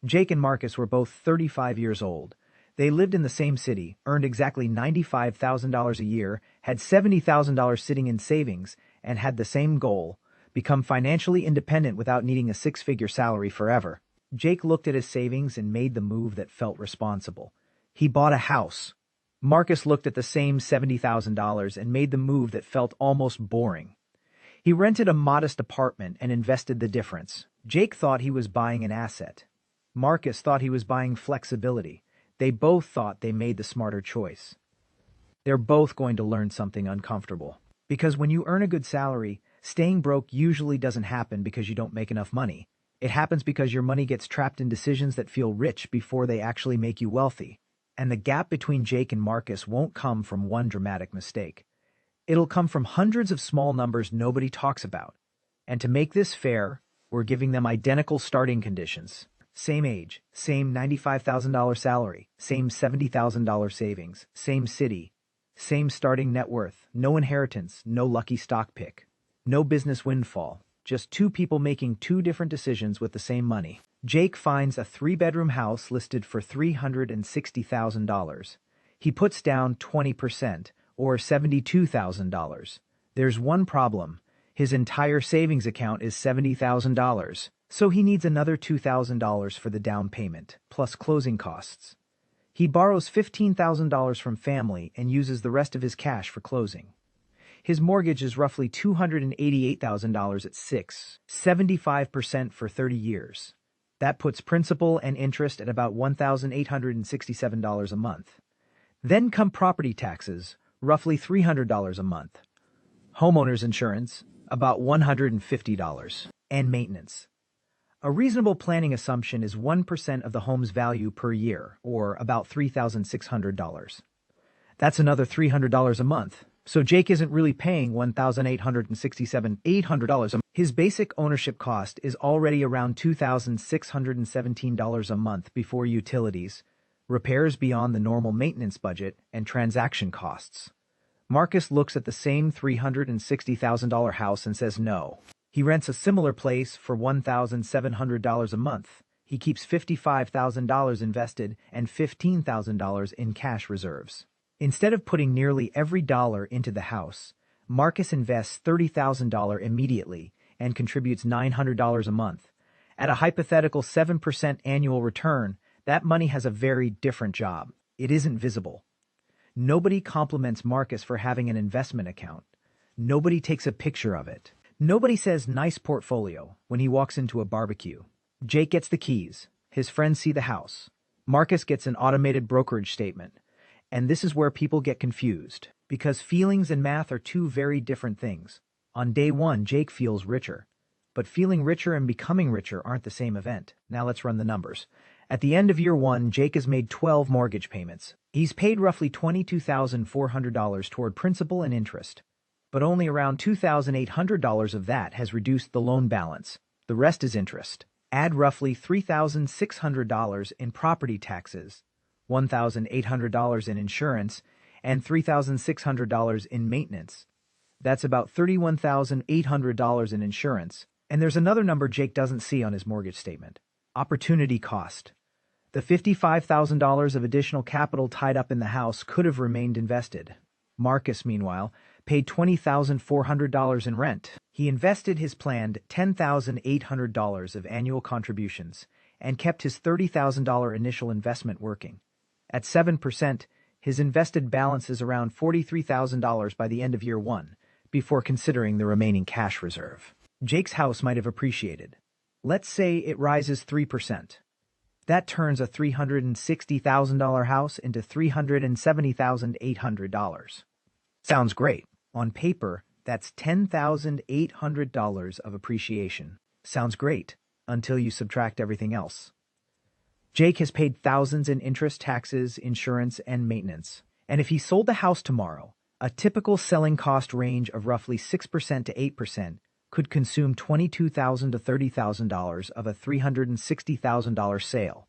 Jake and Marcus were both 35 years old. They lived in the same city, earned exactly $95,000 a year, had $70,000 sitting in savings, and had the same goal: become financially independent without needing a six-figure salary forever. Jake looked at his savings and made the move that felt responsible. He bought a house. Marcus looked at the same $70,000 and made the move that felt almost boring. He rented a modest apartment and invested the difference. Jake thought he was buying an asset. Marcus thought he was buying flexibility. They both thought they made the smarter choice. They're both going to learn something uncomfortable. Because when you earn a good salary, staying broke usually doesn't happen because you don't make enough money. It happens because your money gets trapped in decisions that feel rich before they actually make you wealthy. And the gap between Jake and Marcus won't come from one dramatic mistake. It'll come from hundreds of small numbers nobody talks about. And to make this fair, we're giving them identical starting conditions. Same age, same $95,000 salary, same $70,000 savings, same city, same starting net worth, no inheritance, no lucky stock pick, no business windfall, just two people making two different decisions with the same money. Jake finds a three-bedroom house listed for $360,000. He puts down 20%, or $72,000. There's one problem. His entire savings account is $70,000. So he needs another $2,000 for the down payment, plus closing costs. He borrows $15,000 from family and uses the rest of his cash for closing. His mortgage is roughly $288,000 at 6.75% for 30 years. That puts principal and interest at about $1,867 a month. Then come property taxes, roughly $300 a month. Homeowner's insurance, about $150. And maintenance. A reasonable planning assumption is 1% of the home's value per year, or about $3,600. That's another $300 a month. So Jake isn't really paying $1,867 a month. His basic ownership cost is already around $2,617 a month before utilities, repairs beyond the normal maintenance budget, and transaction costs. Marcus looks at the same $360,000 house and says no. He rents a similar place for $1,700 a month. He keeps $55,000 invested and $15,000 in cash reserves. Instead of putting nearly every dollar into the house, Marcus invests $30,000 immediately and contributes $900 a month. At a hypothetical 7% annual return, that money has a very different job. It isn't visible. Nobody compliments Marcus for having an investment account. Nobody takes a picture of it. Nobody says "nice portfolio" when he walks into a barbecue. Jake gets the keys. His friends see the house. Marcus gets an automated brokerage statement. And this is where people get confused, because feelings and math are two very different things. On day one, Jake feels richer. But feeling richer and becoming richer aren't the same event. Now let's run the numbers. At the end of year one, Jake has made 12 mortgage payments. He's paid roughly $22,400 toward principal and interest. But only around $2,800 of that has reduced the loan balance. The rest is interest. Add roughly $3,600 in property taxes, $1,800 in insurance, and $3,600 in maintenance. That's about $31,800 in insurance. And there's another number Jake doesn't see on his mortgage statement: opportunity cost. The $55,000 of additional capital tied up in the house could have remained invested. Marcus, meanwhile, paid $20,400 in rent. He invested his planned $10,800 of annual contributions and kept his $30,000 initial investment working. At 7%, his invested balance is around $43,000 by the end of year one, before considering the remaining cash reserve. Jake's house might have appreciated. Let's say it rises 3%. That turns a $360,000 house into $370,800. Sounds great. On paper, that's $10,800 of appreciation. Sounds great, until you subtract everything else. Jake has paid thousands in interest, taxes, insurance, and maintenance. And if he sold the house tomorrow, a typical selling cost range of roughly 6% to 8% could consume $22,000 to $30,000 of a $360,000 sale.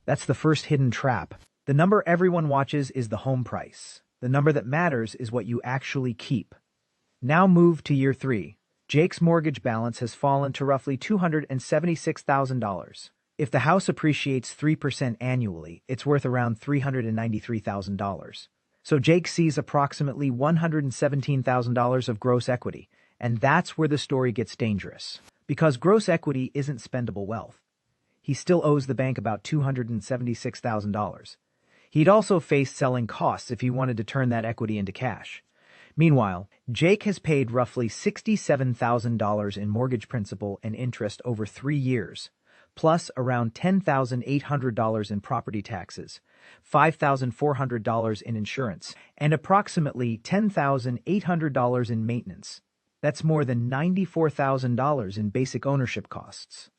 That's the first hidden trap. The number everyone watches is the home price. The number that matters is what you actually keep. Now move to year 3. Jake's mortgage balance has fallen to roughly $276,000. If the house appreciates 3% annually, it's worth around $393,000. So Jake sees approximately $117,000 of gross equity, and that's where the story gets dangerous. Because gross equity isn't spendable wealth. He still owes the bank about $276,000. He'd also face selling costs if he wanted to turn that equity into cash. Meanwhile, Jake has paid roughly $67,000 in mortgage principal and interest over 3 years, plus around $10,800 in property taxes, $5,400 in insurance, and approximately $10,800 in maintenance. That's more than $94,000 in basic ownership costs.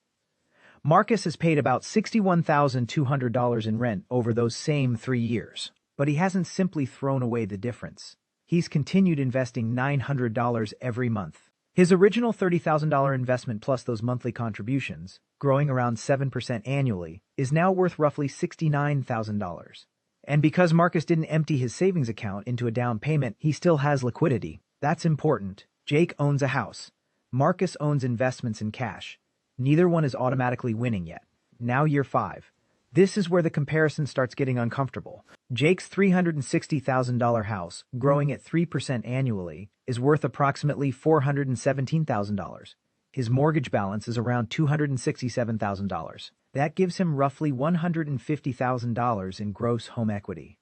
Marcus has paid about $61,200 in rent over those same 3 years, but he hasn't simply thrown away the difference. He's continued investing $900 every month. His original $30,000 investment plus those monthly contributions, growing around 7% annually, is now worth roughly $69,000. And because Marcus didn't empty his savings account into a down payment, he still has liquidity. That's important. Jake owns a house. Marcus owns investments in cash. Neither one is automatically winning yet. Now year 5. This is where the comparison starts getting uncomfortable. Jake's $360,000 house, growing at 3% annually, is worth approximately $417,000. His mortgage balance is around $267,000. That gives him roughly $150,000 in gross home equity.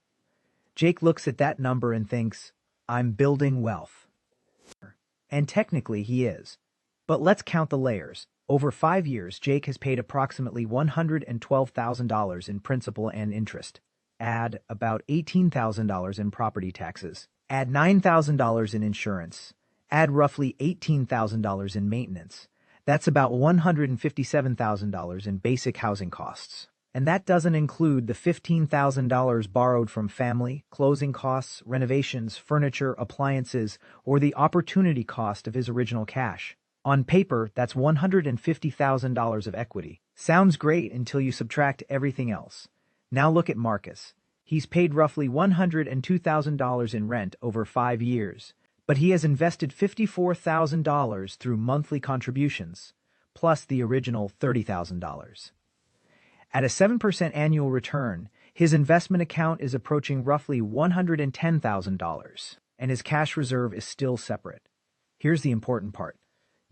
Jake looks at that number and thinks, I'm building wealth. And technically he is. But let's count the layers. Over 5 years, Jake has paid approximately $112,000 in principal and interest. Add about $18,000 in property taxes. Add $9,000 in insurance. Add roughly $18,000 in maintenance. That's about $157,000 in basic housing costs. And that doesn't include the $15,000 borrowed from family, closing costs, renovations, furniture, appliances, or the opportunity cost of his original cash. On paper, that's $150,000 of equity. Sounds great until you subtract everything else. Now look at Marcus. He's paid roughly $102,000 in rent over 5 years, but he has invested $54,000 through monthly contributions, plus the original $30,000. At a 7% annual return, his investment account is approaching roughly $110,000, and his cash reserve is still separate. Here's the important part.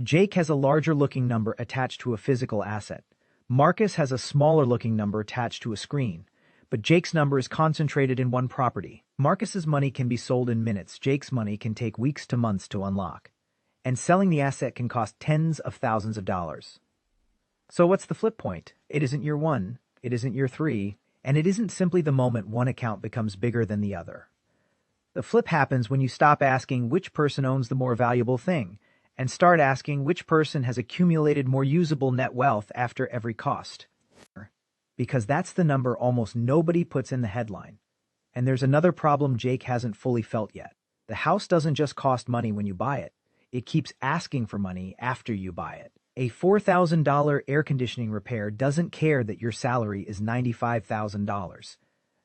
Jake has a larger-looking number attached to a physical asset. Marcus has a smaller-looking number attached to a screen, but Jake's number is concentrated in one property. Marcus's money can be sold in minutes. Jake's money can take weeks to months to unlock, and selling the asset can cost tens of thousands of dollars. So what's the flip point? It isn't year 1, it isn't year 3, and it isn't simply the moment one account becomes bigger than the other. The flip happens when you stop asking which person owns the more valuable thing, and start asking which person has accumulated more usable net wealth after every cost. Because that's the number almost nobody puts in the headline. And there's another problem Jake hasn't fully felt yet. The house doesn't just cost money when you buy it. It keeps asking for money after you buy it. A $4,000 air conditioning repair doesn't care that your salary is $95,000.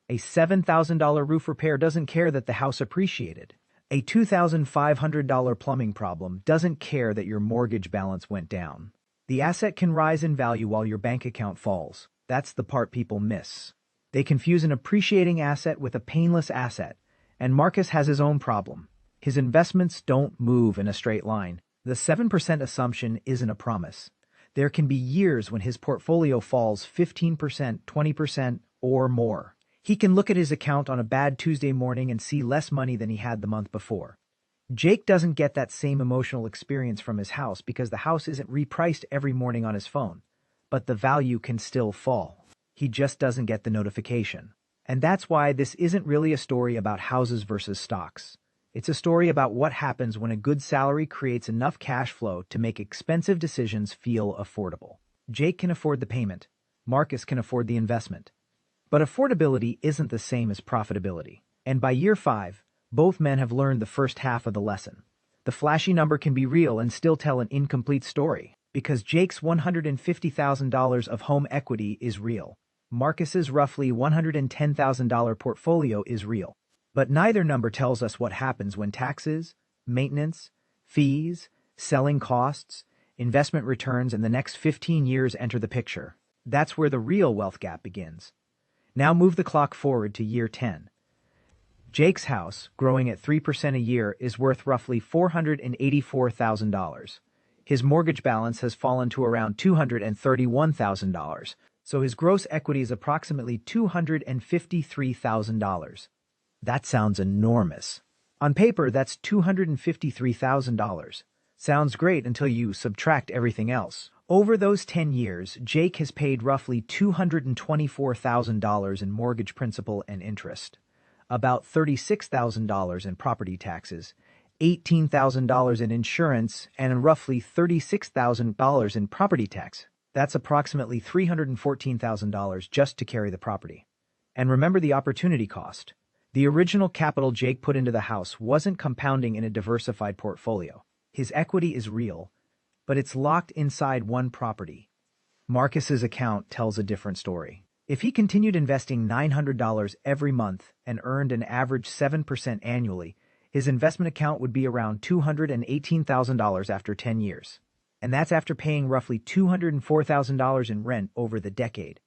A $7,000 roof repair doesn't care that the house appreciated. A $2,500 plumbing problem doesn't care that your mortgage balance went down. The asset can rise in value while your bank account falls. That's the part people miss. They confuse an appreciating asset with a painless asset, and Marcus has his own problem. His investments don't move in a straight line. The 7% assumption isn't a promise. There can be years when his portfolio falls 15%, 20%, or more. He can look at his account on a bad Tuesday morning and see less money than he had the month before. Jake doesn't get that same emotional experience from his house because the house isn't repriced every morning on his phone. But the value can still fall. He just doesn't get the notification. And that's why this isn't really a story about houses versus stocks. It's a story about what happens when a good salary creates enough cash flow to make expensive decisions feel affordable. Jake can afford the payment. Marcus can afford the investment. But affordability isn't the same as profitability. And by year 5, both men have learned the first half of the lesson. The flashy number can be real and still tell an incomplete story, because Jake's $150,000 of home equity is real. Marcus's roughly $110,000 portfolio is real. But neither number tells us what happens when taxes, maintenance, fees, selling costs, investment returns, and the next 15 years enter the picture. That's where the real wealth gap begins. Now move the clock forward to year 10. Jake's house, growing at 3% a year, is worth roughly $484,000. His mortgage balance has fallen to around $231,000, so his gross equity is approximately $253,000. That sounds enormous. On paper, that's $253,000. Sounds great until you subtract everything else. Over those 10 years, Jake has paid roughly $224,000 in mortgage principal and interest, about $36,000 in property taxes, $18,000 in insurance, and roughly $36,000 in property tax. That's approximately $314,000 just to carry the property. And remember the opportunity cost. The original capital Jake put into the house wasn't compounding in a diversified portfolio. His equity is real, but it's locked inside one property. Marcus's account tells a different story. If he continued investing $900 every month and earned an average 7% annually, his investment account would be around $218,000 after 10 years. And that's after paying roughly $204,000 in rent over the decade.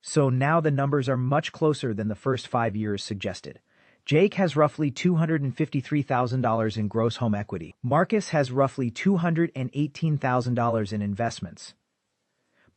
So now the numbers are much closer than the first 5 years suggested. Jake has roughly $253,000 in gross home equity. Marcus has roughly $218,000 in investments.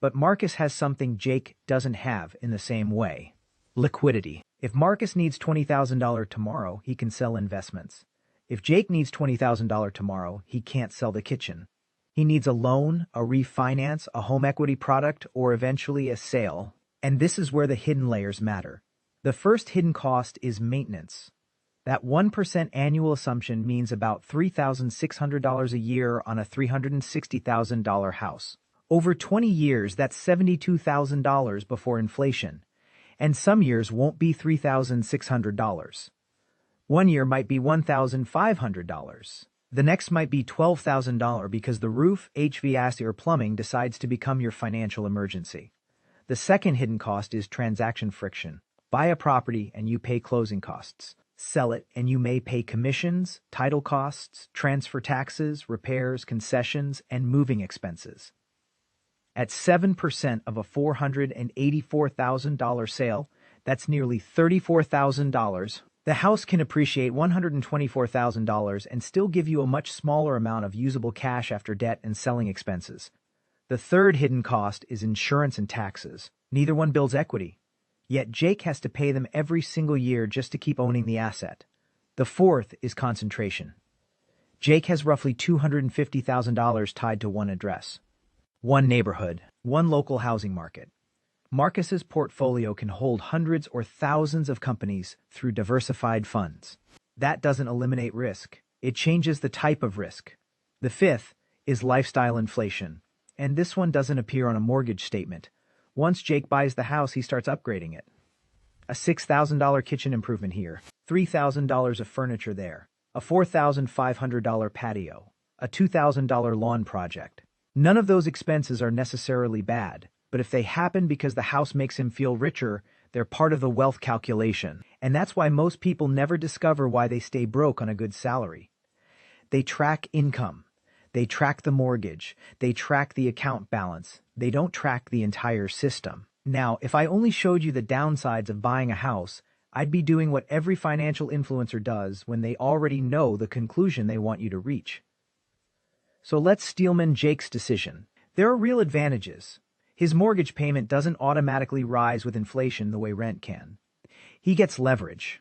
But Marcus has something Jake doesn't have in the same way: liquidity. If Marcus needs $20,000 tomorrow, he can sell investments. If Jake needs $20,000 tomorrow, he can't sell the kitchen. He needs a loan, a refinance, a home equity product, or eventually a sale. And this is where the hidden layers matter. The first hidden cost is maintenance. That 1% annual assumption means about $3,600 a year on a $360,000 house. Over 20 years, that's $72,000 before inflation. And some years won't be $3,600. One year might be $1,500. The next might be $12,000 because the roof, HVAC, or plumbing decides to become your financial emergency. The second hidden cost is transaction friction. Buy a property and you pay closing costs. Sell it and you may pay commissions, title costs, transfer taxes, repairs, concessions, and moving expenses. At 7% of a $484,000 sale, that's nearly $34,000. The house can appreciate $124,000 and still give you a much smaller amount of usable cash after debt and selling expenses. The third hidden cost is insurance and taxes. Neither one builds equity, yet Jake has to pay them every single year just to keep owning the asset. The fourth is concentration. Jake has roughly $250,000 tied to one address, one neighborhood, one local housing market. Marcus's portfolio can hold hundreds or thousands of companies through diversified funds. That doesn't eliminate risk. It changes the type of risk. The fifth is lifestyle inflation. And this one doesn't appear on a mortgage statement. Once Jake buys the house, he starts upgrading it. A $6,000 kitchen improvement here, $3,000 of furniture there, a $4,500 patio, a $2,000 lawn project. None of those expenses are necessarily bad, but if they happen because the house makes him feel richer, they're part of the wealth calculation. And that's why most people never discover why they stay broke on a good salary. They track income. They track the mortgage. They track the account balance. They don't track the entire system. Now, if I only showed you the downsides of buying a house, I'd be doing what every financial influencer does when they already know the conclusion they want you to reach. So let's steelman Jake's decision. There are real advantages. His mortgage payment doesn't automatically rise with inflation the way rent can. He gets leverage.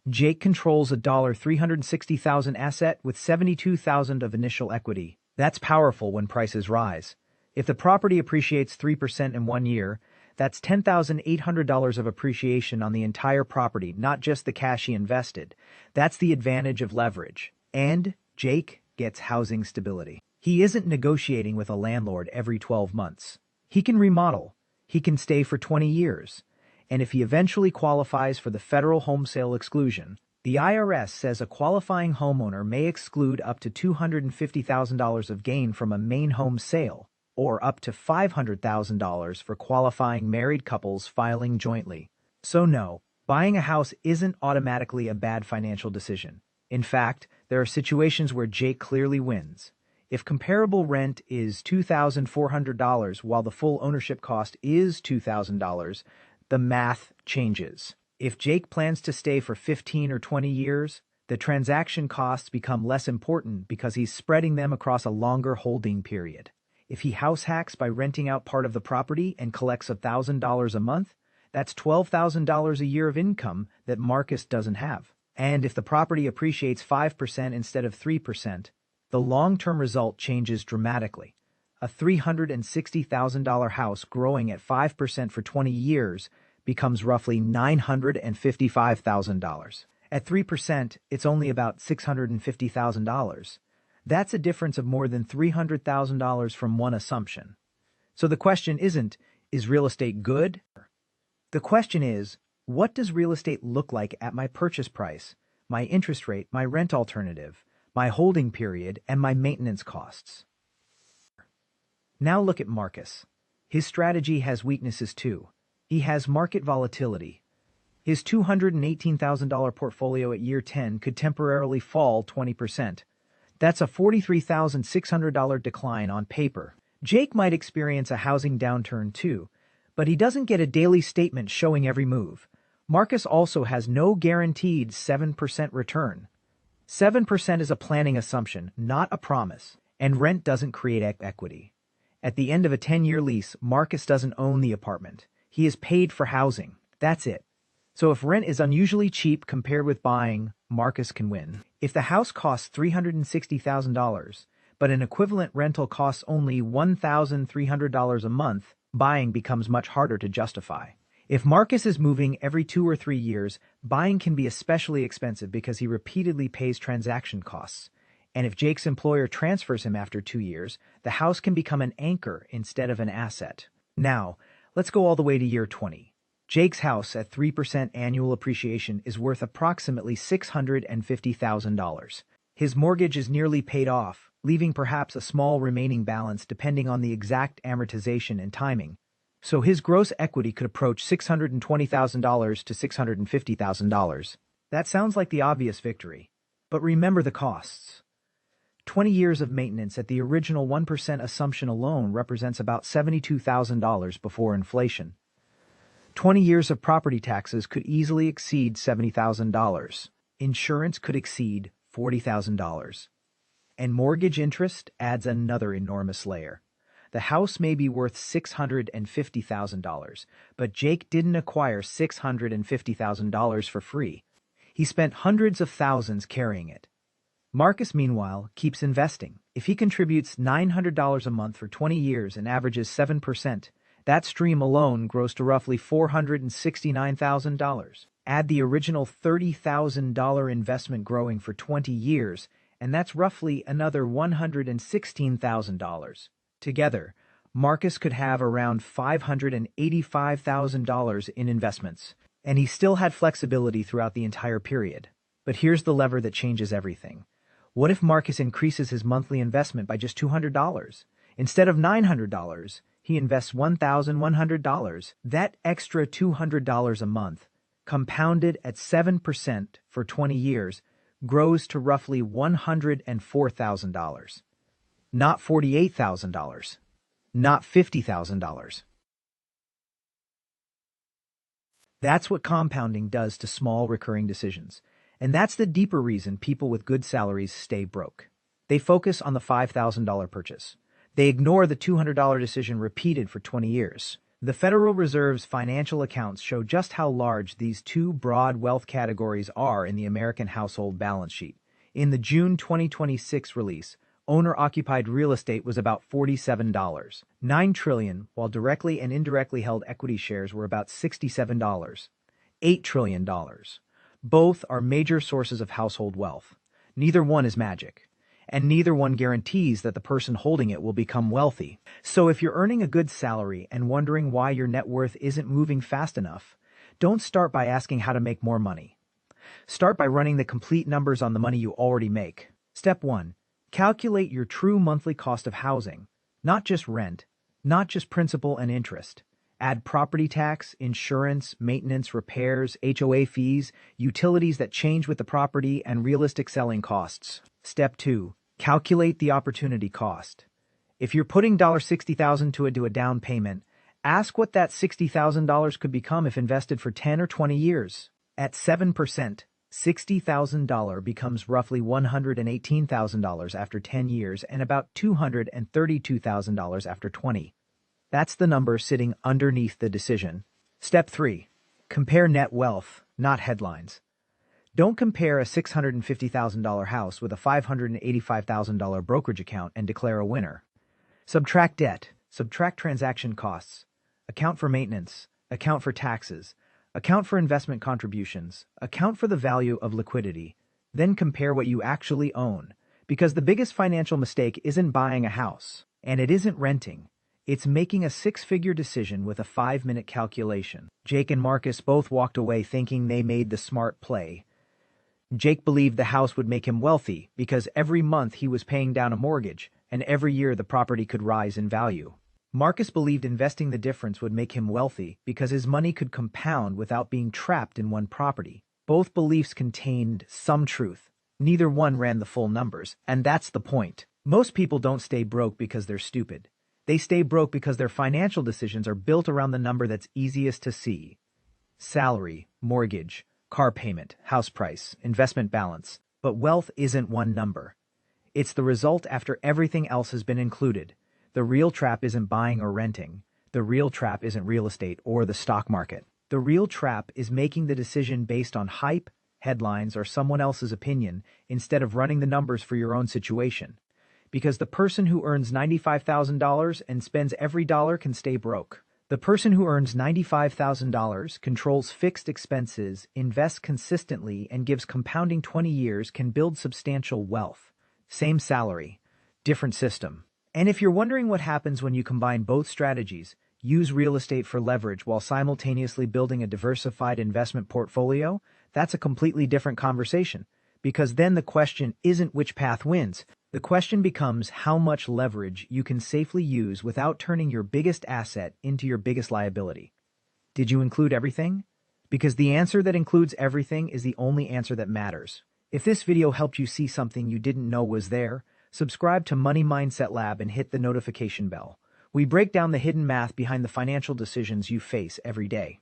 Jake controls a $360,000 asset with $72,000 of initial equity. That's powerful when prices rise. If the property appreciates 3% in 1 year, that's $10,800 of appreciation on the entire property, not just the cash he invested. That's the advantage of leverage. And Jake gets housing stability. He isn't negotiating with a landlord every 12 months. He can remodel. He can stay for 20 years. And if he eventually qualifies for the federal home sale exclusion, the IRS says a qualifying homeowner may exclude up to $250,000 of gain from a main home sale, or up to $500,000 for qualifying married couples filing jointly. So no, buying a house isn't automatically a bad financial decision. In fact, there are situations where Jake clearly wins. If comparable rent is $2,400 while the full ownership cost is $2,000, the math changes. If Jake plans to stay for 15 or 20 years, the transaction costs become less important because he's spreading them across a longer holding period. If he house hacks by renting out part of the property and collects $1,000 a month, that's $12,000 a year of income that Marcus doesn't have. And if the property appreciates 5% instead of 3%, the long-term result changes dramatically. A $360,000 house growing at 5% for 20 years becomes roughly $955,000. At 3%, it's only about $650,000. That's a difference of more than $300,000 from one assumption. So the question isn't, is real estate good? The question is, what does real estate look like at my purchase price, my interest rate, my rent alternative, my holding period, and my maintenance costs? Now look at Marcus. His strategy has weaknesses too. He has market volatility. His $218,000 portfolio at year 10 could temporarily fall 20%. That's a $43,600 decline on paper. Jake might experience a housing downturn too, but he doesn't get a daily statement showing every move. Marcus also has no guaranteed 7% return. 7% is a planning assumption, not a promise, and rent doesn't create equity. At the end of a 10-year lease, Marcus doesn't own the apartment. He is paid for housing. That's it. So if rent is unusually cheap compared with buying, Marcus can win. If the house costs $360,000, but an equivalent rental costs only $1,300 a month, buying becomes much harder to justify. If Marcus is moving every 2 or 3 years, buying can be especially expensive because he repeatedly pays transaction costs. And if Jake's employer transfers him after 2 years, the house can become an anchor instead of an asset. Now, let's go all the way to year 20. Jake's house at 3% annual appreciation is worth approximately $650,000. His mortgage is nearly paid off, leaving perhaps a small remaining balance depending on the exact amortization and timing. So his gross equity could approach $620,000 to $650,000. That sounds like the obvious victory. But remember the costs. 20 years of maintenance at the original 1% assumption alone represents about $72,000 before inflation. 20 years of property taxes could easily exceed $70,000. Insurance could exceed $40,000. And mortgage interest adds another enormous layer. The house may be worth $650,000, but Jake didn't acquire $650,000 for free. He spent hundreds of thousands carrying it. Marcus, meanwhile, keeps investing. If he contributes $900 a month for 20 years and averages 7%, that stream alone grows to roughly $469,000. Add the original $30,000 investment growing for 20 years, and that's roughly another $116,000. Together, Marcus could have around $585,000 in investments, and he still had flexibility throughout the entire period. But here's the lever that changes everything. What if Marcus increases his monthly investment by just $200? Instead of $900, he invests $1,100. That extra $200 a month, compounded at 7% for 20 years, grows to roughly $104,000. Not $48,000. Not $50,000. That's what compounding does to small recurring decisions. And that's the deeper reason people with good salaries stay broke. They focus on the $5,000 purchase. They ignore the $200 decision repeated for 20 years. The Federal Reserve's financial accounts show just how large these two broad wealth categories are in the American household balance sheet. In the June 2026 release, owner-occupied real estate was about $47, $9 trillion, while directly and indirectly held equity shares were about $67, $8 trillion. Both are major sources of household wealth. Neither one is magic, and neither one guarantees that the person holding it will become wealthy. So if you're earning a good salary and wondering why your net worth isn't moving fast enough, don't start by asking how to make more money. Start by running the complete numbers on the money you already make. Step 1. Calculate your true monthly cost of housing, not just rent, not just principal and interest. Add property tax, insurance, maintenance, repairs, HOA fees, utilities that change with the property, and realistic selling costs. Step 2. Calculate the opportunity cost. If you're putting $60,000 to a down payment, ask what that $60,000 could become if invested for 10 or 20 years. At 7%, $60,000 becomes roughly $118,000 after 10 years and about $232,000 after 20. That's the number sitting underneath the decision. Step 3. Compare net wealth, not headlines. Don't compare a $650,000 house with a $585,000 brokerage account and declare a winner. Subtract debt, subtract transaction costs, account for maintenance, account for taxes, account for investment contributions, account for the value of liquidity, then compare what you actually own. Because the biggest financial mistake isn't buying a house, and it isn't renting. It's making a 6-figure decision with a 5-minute calculation. Jake and Marcus both walked away thinking they made the smart play. Jake believed the house would make him wealthy because every month he was paying down a mortgage, and every year the property could rise in value. Marcus believed investing the difference would make him wealthy because his money could compound without being trapped in one property. Both beliefs contained some truth. Neither one ran the full numbers, and that's the point. Most people don't stay broke because they're stupid. They stay broke because their financial decisions are built around the number that's easiest to see. Salary, mortgage, car payment, house price, investment balance. But wealth isn't one number. It's the result after everything else has been included. The real trap isn't buying or renting. The real trap isn't real estate or the stock market. The real trap is making the decision based on hype, headlines, or someone else's opinion instead of running the numbers for your own situation. Because the person who earns $95,000 and spends every dollar can stay broke. The person who earns $95,000, controls fixed expenses, invests consistently, and gives compounding 20 years can build substantial wealth. Same salary, different system. And if you're wondering what happens when you combine both strategies, use real estate for leverage while simultaneously building a diversified investment portfolio, that's a completely different conversation. Because then the question isn't which path wins. The question becomes how much leverage you can safely use without turning your biggest asset into your biggest liability. Did you include everything? Because the answer that includes everything is the only answer that matters. If this video helped you see something you didn't know was there, subscribe to Money Mindset Lab and hit the notification bell. We break down the hidden math behind the financial decisions you face every day.